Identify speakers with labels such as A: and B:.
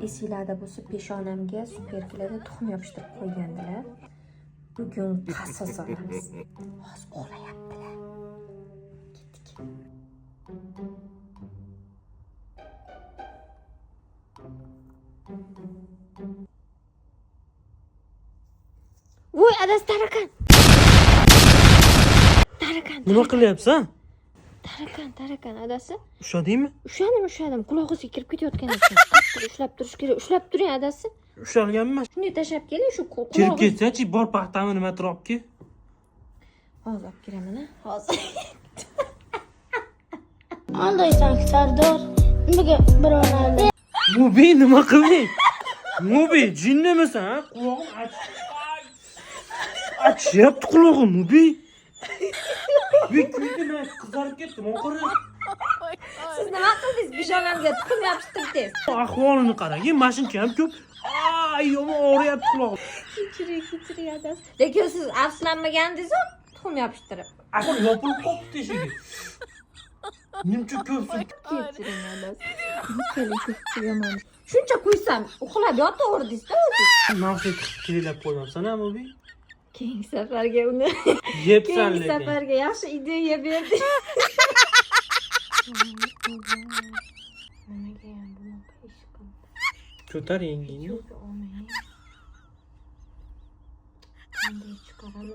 A: Esinglarda bo'lsa, peshonamga supergilarda tuxum yopishtirib qo'ygandilar. Bugun qasos olamiz. Hozir uxlayaptilar. Ketdik. Voy, adasi Tarakan.
B: Nima qilyapsan?
A: Tarakan adasi.
B: Ushladingmi?
A: Ushladim. Qulog'ingizga kirib ketayotgan ekan. Qattiq ushlab turish kerak. Ushlab turing adasi.
B: Ushalganman.
A: Shunday tashlab keling, shu
B: Kirib
A: qulog'ingiz.
B: ketsa-chi, bor paxtamni nima turibki?
A: Hozir olib kelaman, hozir.
C: Aldaysan Sardor. Nimaga birovlarni
B: Mubi nima qilding? Mubi jinnimisan, ha? Qulog'im achishyapti qulog'im, Mubi. Mubi kuydim, qizarib ketdim, oxiri.
A: Siz nima qildingiz? Peshonamga tuxum yopishtirdingiz.
B: Ahvolini qarang, mashinka ham ko'p. Ay, yomon og'riyapti qulog'im.
A: Kechiring adasi. Lekin siz afsuslanmagandingiz-ku, tuxum yopishtirib.
B: Ahvol yopilib qolibdi eshigi. Nimcha ko'psin.
A: Kechiring adasi. Keling, yomon. Shuncha qo'ysam, uxlab yotaverdingiz-da o'zi.
B: Nafsi kelib qo'yapsan, ha, Mubi?
A: Keyingi safarga uni
B: Yebsan
A: keyingi
B: lekin.
A: safarga yaxshi ideya berdi. Nimaga ham bunaqa ish qildi?
B: Ko'tar yengingni.
A: Qanday chiqaradi?